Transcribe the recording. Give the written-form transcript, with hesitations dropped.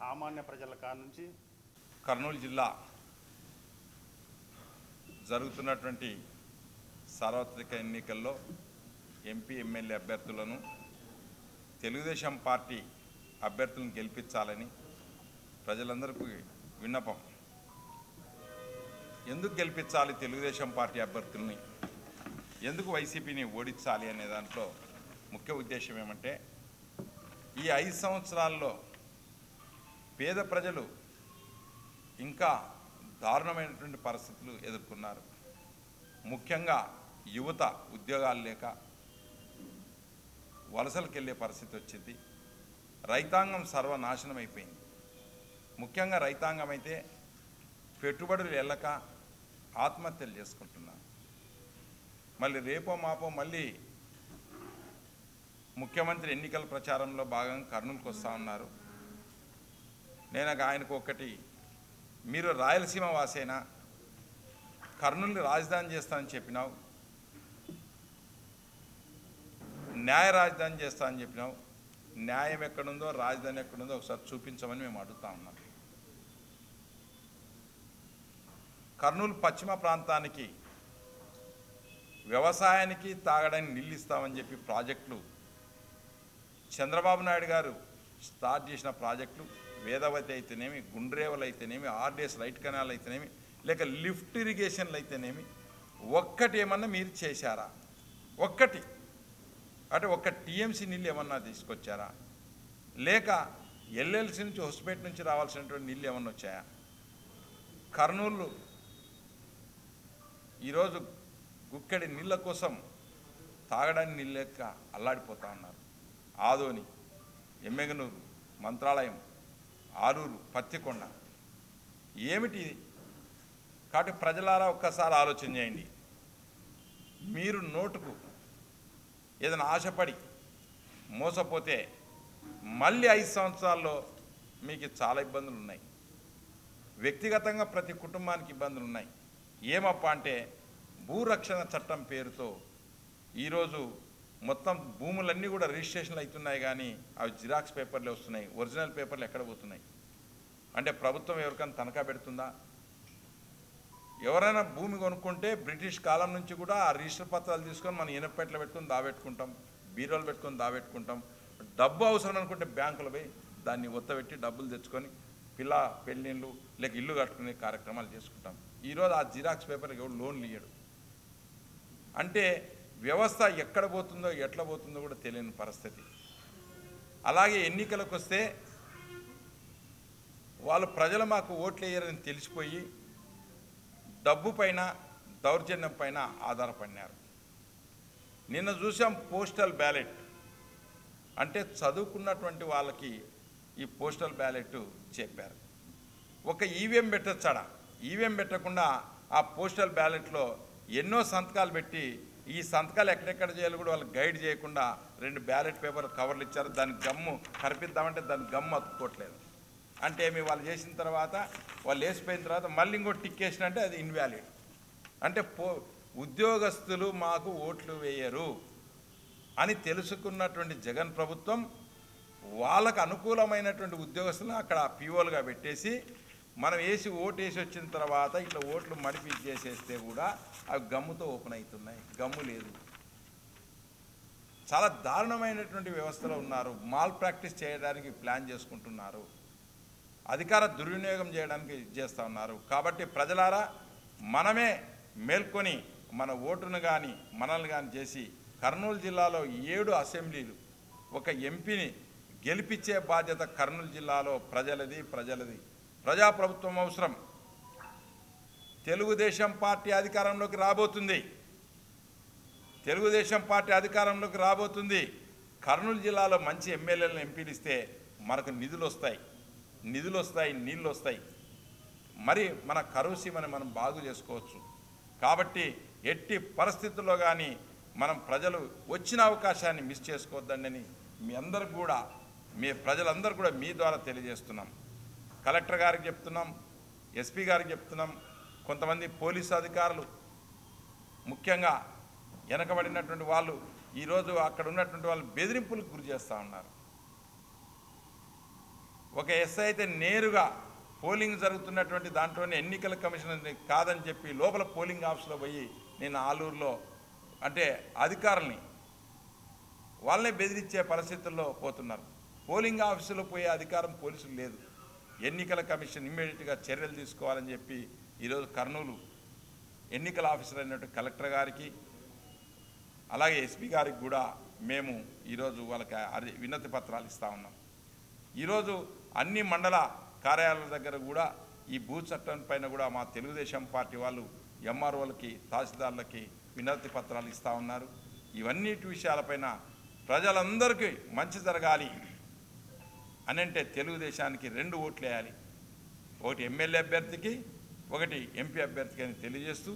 సామాన్య ప్రజల కానుంచి కర్నూలు జిల్లా జరుగుతున్నటువంటి సార్వత్రిక ఎన్నికల్లో ఎంపీ ఎమ్మెల్యే అభ్యర్థులను తెలుగుదేశం పార్టీ అభ్యర్థులను గెలిపించాలని ప్రజలందరికీ విన్నపం. ఎందుకు గెలిపించాలి తెలుగుదేశం పార్టీ అభ్యర్థుల్ని, ఎందుకు వైసీపీని ఓడించాలి అనే దాంట్లో ముఖ్య ఉద్దేశం ఏమంటే, ఈ 5 సంవత్సరాల్లో పేద ప్రజలు ఇంకా దారుణమైనటువంటి పరిస్థితులు ఎదుర్కొన్నారు. ముఖ్యంగా యువత ఉద్యోగాలు లేక వలసలకు వెళ్ళే పరిస్థితి వచ్చింది. రైతాంగం సర్వనాశనం అయిపోయింది. ముఖ్యంగా రైతాంగం అయితే పెట్టుబడులు వెళ్ళక ఆత్మహత్యలు చేసుకుంటున్నారు. మళ్ళీ రేపో మాపో మళ్ళీ ముఖ్యమంత్రి ఎన్నికల ప్రచారంలో భాగంగా కర్నూలుకు వస్తూ ఉన్నారు. నేను ఆయనకు ఒకటి, మీరు రాయలసీమ వాసేనా, కర్నూలుని రాజధాని చేస్తానని చెప్పినావు, న్యాయ రాజధాని చేస్తానని చెప్పినావు, న్యాయం ఎక్కడుందో రాజధాని ఎక్కడుందో ఒకసారి చూపించమని మేము అడుగుతా ఉన్నాం. కర్నూలు పశ్చిమ ప్రాంతానికి వ్యవసాయానికి తాగడానికి నీళ్ళు ఇస్తామని చెప్పి ప్రాజెక్టులు చంద్రబాబు నాయుడు గారు స్టార్ట్ చేసిన ప్రాజెక్టులు వేదవతి అయితేనేమి, గుండ్రేవలు అయితేనేమి, ఆర్డీఎస్ రైట్ కెనాల్ అయితేనేమి, లేక లిఫ్ట్ ఇరిగేషన్లు అయితేనేమి, ఒక్కటి ఏమన్నా మీరు చేశారా? ఒక్కటి అంటే ఒక్క టీఎంసీ నీళ్ళు ఏమన్నా తీసుకొచ్చారా? లేక ఎల్ఎల్సీ నుంచి హొస్పేట నుంచి రావాల్సినటువంటి నీళ్ళు ఏమన్నా వచ్చాయా? కర్నూలు ఈరోజు గుక్కడి నీళ్ళ కోసం తాగడానికి నీళ్ళు లేక అల్లాడిపోతూ ఉన్నారు. ఆదోని, ఎమ్మెగనూరు, మంత్రాలయం, ఆరూరు, పత్తికొండ ఏమిటి? కాబట్టి ప్రజలారా ఒక్కసారి ఆలోచన చేయండి. మీరు నోటుకు ఏదైనా ఆశపడి మోసపోతే మళ్ళీ 5 సంవత్సరాల్లో మీకు చాలా ఇబ్బందులు ఉన్నాయి. వ్యక్తిగతంగా ప్రతి కుటుంబానికి ఇబ్బందులు ఉన్నాయి. ఏమప్పా అంటే, భూరక్షణ చట్టం పేరుతో ఈరోజు మొత్తం భూములన్నీ కూడా రిజిస్ట్రేషన్లు అవుతున్నాయి, కానీ అవి జిరాక్స్ పేపర్లే వస్తున్నాయి. ఒరిజినల్ పేపర్లు ఎక్కడ పోతున్నాయి? అంటే ప్రభుత్వం ఎవరికైనా తనఖా పెడుతుందా? ఎవరైనా భూమి కొనుక్కుంటే బ్రిటిష్ కాలం నుంచి కూడా ఆ రిజిస్టర్ పత్రాలు తీసుకొని మనం ఇనపెట్లో పెట్టుకొని దాబెట్టుకుంటాం, బీరోలు పెట్టుకొని దాబెట్టుకుంటాం. డబ్బు అవసరం అనుకుంటే బ్యాంకులు పోయి దాన్ని ఒత్తబెట్టి డబ్బులు తెచ్చుకొని పిల్ల పెళ్ళిళ్ళు లేక ఇల్లు కట్టుకునే కార్యక్రమాలు చేసుకుంటాం. ఈరోజు ఆ జిరాక్స్ పేపర్కి ఎవరు లోన్లు ఇయ్యడు. అంటే వ్యవస్థ ఎక్కడ పోతుందో ఎట్లా పోతుందో కూడా తెలియని పరిస్థితి. అలాగే ఎన్నికలకు వస్తే వాళ్ళు ప్రజలు మాకు ఓట్లు వేయరని తెలిసిపోయి డబ్బు పైన దౌర్జన్యం పైన ఆధారపడినారు. నిన్న చూసాం పోస్టల్ బ్యాలెట్ అంటే చదువుకున్నటువంటి వాళ్ళకి ఈ పోస్టల్ బ్యాలెట్ చెప్పారు. ఒక ఈవీఎం పెట్టచ్చాడా? ఈవీఎం పెట్టకుండా ఆ పోస్టల్ బ్యాలెట్లో ఎన్నో సంతకాలు పెట్టి ఈ సంతకాలు ఎక్కడెక్కడ చేయాలి కూడా వాళ్ళకి గైడ్ చేయకుండా 2 బ్యాలెట్ పేపర్ కవర్లు ఇచ్చారు. దానికి గమ్ము కరిపిద్దామంటే దానికి గమ్ము అతుక్కోవట్లేదు. అంటే ఏమి, వాళ్ళు చేసిన తర్వాత వాళ్ళు వేసిపోయిన తర్వాత మళ్ళీ ఇంకో టిక్ వేసినంటే అది ఇన్వాలిడ్. అంటే ఉద్యోగస్తులు మాకు ఓట్లు వేయరు అని తెలుసుకున్నటువంటి జగన్ ప్రభుత్వం వాళ్ళకు అనుకూలమైనటువంటి ఉద్యోగస్తులను అక్కడ పీఓలుగా పెట్టేసి మనం వేసి ఓటు వేసి వచ్చిన తర్వాత ఇట్లా ఓట్లు మడిపి చేసేస్తే కూడా అవి గమ్ముతో ఓపెన్ అవుతున్నాయి. గమ్ము లేదు. చాలా దారుణమైనటువంటి వ్యవస్థలో ఉన్నారు. మాల్ ప్రాక్టీస్ చేయడానికి ప్లాన్ చేసుకుంటున్నారు. అధికార దుర్వినియోగం చేయడానికి చేస్తూ ఉన్నారు. కాబట్టి ప్రజలారా మనమే మేల్కొని మన ఓటును కానీ మనల్ని కానీ చేసి కర్నూలు జిల్లాలో 7 అసెంబ్లీలు, ఒక ఎంపీని గెలిపించే బాధ్యత కర్నూలు జిల్లాలో ప్రజలది. ప్రజాప్రభుత్వం అవసరం. తెలుగుదేశం పార్టీ అధికారంలోకి రాబోతుంది. కర్నూలు జిల్లాలో మంచి ఎమ్మెల్యేలను ఎంపీలు ఇస్తే మనకు నిధులు వస్తాయి, నీళ్ళు వస్తాయి. మరి మన కరువు సీమని మనం బాగు చేసుకోవచ్చు. కాబట్టి ఎట్టి పరిస్థితుల్లో కానీ మనం ప్రజలు వచ్చిన అవకాశాన్ని మిస్ చేసుకోవద్దండి మీ అందరికి కూడా, ప్రజలందరూ కూడా మీ ద్వారా తెలియజేస్తున్నాం. కలెక్టర్ గారికి చెప్తున్నాం, ఎస్పీ గారికి చెప్తున్నాం. కొంతమంది పోలీసు అధికారులు ముఖ్యంగా వెనకబడినటువంటి వాళ్ళు ఈరోజు అక్కడ ఉన్నటువంటి వాళ్ళు బెదిరింపులకు గురి చేస్తూ ఉన్నారు. ఒక ఎస్ఐ అయితే నేరుగా పోలింగ్ జరుగుతున్నటువంటి దాంట్లోనే ఎన్నికల కమిషన్ కాదని చెప్పి లోపల పోలింగ్ ఆఫీస్లో పోయి నేను ఆలూరులో అంటే అధికారుల్ని వాళ్ళనే బెదిరించే పరిస్థితుల్లో పోతున్నారు. పోలింగ్ ఆఫీసులో పోయే అధికారం పోలీసులు లేదు. ఎన్నికల కమిషన్ ఇమ్మీడియట్గా చర్యలు తీసుకోవాలని చెప్పి ఈరోజు కర్నూలు ఎన్నికల ఆఫీసర్ అయినటువంటి కలెక్టర్ గారికి అలాగే ఎస్పీ గారికి కూడా మేము ఈరోజు వాళ్ళకి వినతి పత్రాలు ఇస్తూ ఉన్నాం. ఈరోజు అన్ని మండల కార్యాలయాల దగ్గర కూడా ఈ భూ చట్టం పైన కూడా మా తెలుగుదేశం పార్టీ వాళ్ళు ఎంఆర్ఓలకి తహసీల్దార్లకి వినతి పత్రాలు ఇస్తూ ఉన్నారు. ఇవన్నిటి విషయాలపైన ప్రజలందరికీ మంచి జరగాలి అని అంటే తెలుగుదేశానికి 2 ఓట్లు వేయాలి. ఒకటి ఎమ్మెల్యే అభ్యర్థికి, ఒకటి ఎంపీ అభ్యర్థికి అని తెలియజేస్తూ